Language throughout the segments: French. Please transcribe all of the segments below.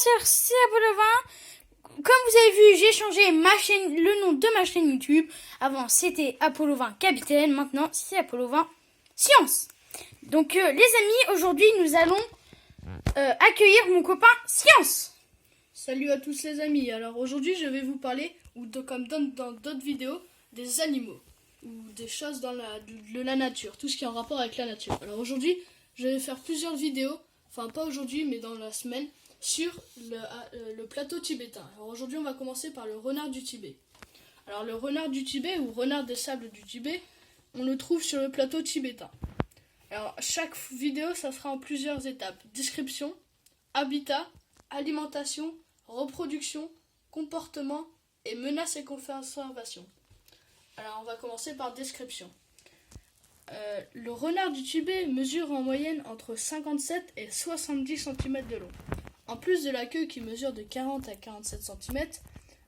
bonsoir, c'est Apollo 20. Comme vous avez vu, j'ai changé le nom de ma chaîne YouTube. Avant, c'était Apollo 20 Capitaine. Maintenant, c'est Apollo 20 Science. Donc, les amis, aujourd'hui, nous allons accueillir mon copain Science. Salut à tous les amis. Alors aujourd'hui, je vais vous parler, comme dans d'autres vidéos, des animaux ou des choses dans la nature, tout ce qui est en rapport avec la nature. Alors aujourd'hui, je vais faire plusieurs vidéos, enfin pas aujourd'hui, mais dans la semaine, sur le plateau tibétain. Alors aujourd'hui, on va commencer par le renard du Tibet. Alors le renard du Tibet ou renard des sables du Tibet, on le trouve sur le plateau tibétain. Alors chaque vidéo, ça sera en plusieurs étapes. Description, habitat, alimentation, reproduction, comportement et menaces et conservation. Alors on va commencer par description. Le renard du Tibet mesure en moyenne entre 57 et 70 cm de long. En plus de la queue qui mesure de 40 à 47 cm,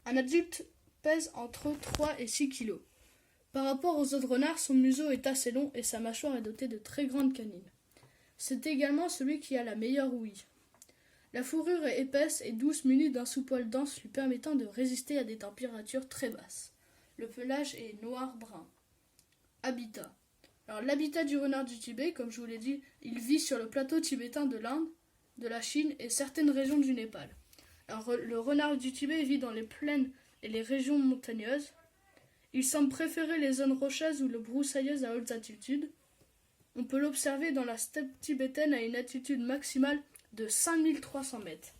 un adulte pèse entre 3 et 6 kg. Par rapport aux autres renards, son museau est assez long et sa mâchoire est dotée de très grandes canines. C'est également celui qui a la meilleure ouïe. La fourrure est épaisse et douce, munie d'un sous-poil dense lui permettant de résister à des températures très basses. Le pelage est noir-brun. Habitat. Alors l'habitat du renard du Tibet, comme je vous l'ai dit, il vit sur le plateau tibétain de l'Inde, de la Chine et certaines régions du Népal. Alors, le renard du Tibet vit dans les plaines et les régions montagneuses. Il semble préférer les zones rocheuses ou les broussailleuses à hautes altitudes. On peut l'observer dans la steppe tibétaine à une altitude maximale de 5300 mètres.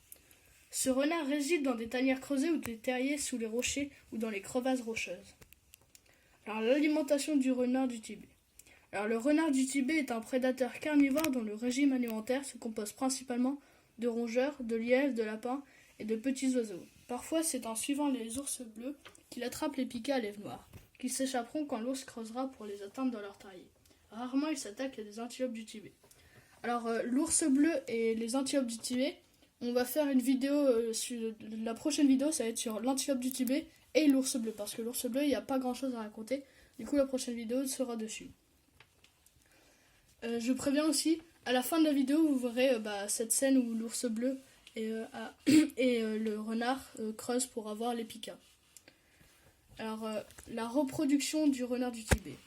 Ce renard réside dans des tanières creusées ou des terriers sous les rochers ou dans les crevasses rocheuses. Alors l'alimentation du renard du Tibet. Alors le renard du Tibet est un prédateur carnivore dont le régime alimentaire se compose principalement de rongeurs, de lièvres, de lapins et de petits oiseaux. Parfois c'est en suivant les ours bleus qu'il attrape les piquets à lèvres noires, qui s'échapperont quand l'ours creusera pour les atteindre dans leur terrier. Rarement il s'attaque à des antilopes du Tibet. Alors l'ours bleu et les antilopes du Tibet, on va faire une vidéo, la prochaine vidéo ça va être sur l'antilope du Tibet et l'ours bleu, parce que l'ours bleu il n'y a pas grand chose à raconter, du coup la prochaine vidéo sera dessus. Je préviens aussi, à la fin de la vidéo vous verrez cette scène où l'ours bleu et le renard creusent pour avoir les piquas. Alors la reproduction du renard du Tibet.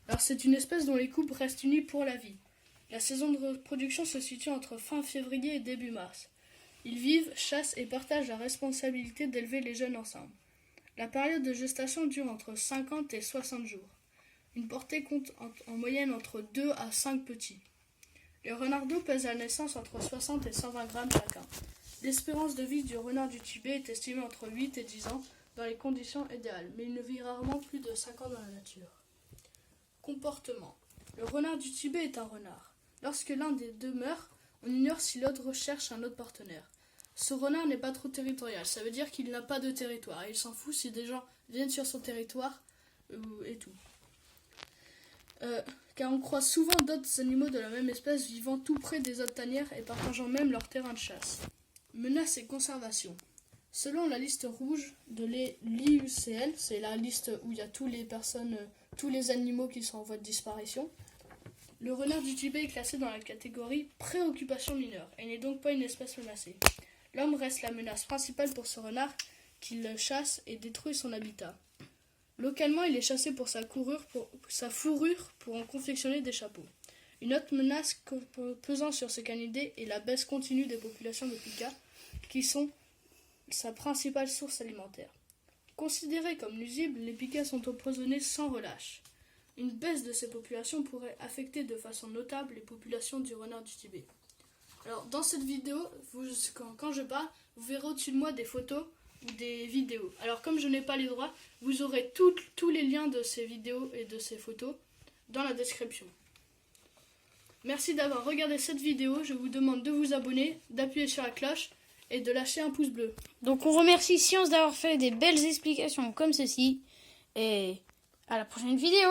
Alors c'est une espèce dont les couples restent unis pour la vie. La saison de reproduction se situe entre fin février et début mars. Ils vivent, chassent et partagent la responsabilité d'élever les jeunes ensemble. La période de gestation dure entre 50 et 60 jours. Une portée compte en moyenne entre 2 à 5 petits. Les renardeaux pèsent à la naissance entre 60 et 120 grammes chacun. L'espérance de vie du renard du Tibet est estimée entre 8 et 10 ans dans les conditions idéales, mais il ne vit rarement plus de 5 ans dans la nature. Comportement. Le renard du Tibet est un renard. Lorsque l'un des deux meurt, on ignore si l'autre recherche un autre partenaire. Ce renard n'est pas trop territorial, ça veut dire qu'il n'a pas de territoire, et il s'en fout si des gens viennent sur son territoire et tout. Car on croise souvent d'autres animaux de la même espèce vivant tout près des autres tanières et partageant même leur terrain de chasse. Menaces et conservation. Selon la liste rouge de l'IUCN, c'est la liste où il y a tous les animaux qui sont en voie de disparition, le renard du Tibet est classé dans la catégorie préoccupation mineure et n'est donc pas une espèce menacée. L'homme reste la menace principale pour ce renard qui le chasse et détruit son habitat. Localement, il est chassé pour sa fourrure pour en confectionner des chapeaux. Une autre menace pesant sur ce canidé est la baisse continue des populations de pikas, qui sont sa principale source alimentaire. Considérés comme nuisibles, les pikas sont empoisonnés sans relâche. Une baisse de ces populations pourrait affecter de façon notable les populations du renard du Tibet. Alors, dans cette vidéo, quand je parle, vous verrez au-dessus de moi des photos ou des vidéos. Alors, comme je n'ai pas les droits, vous aurez tous les liens de ces vidéos et de ces photos dans la description. Merci d'avoir regardé cette vidéo. Je vous demande de vous abonner, d'appuyer sur la cloche et de lâcher un pouce bleu. Donc on remercie Science d'avoir fait des belles explications comme ceci. Et à la prochaine vidéo.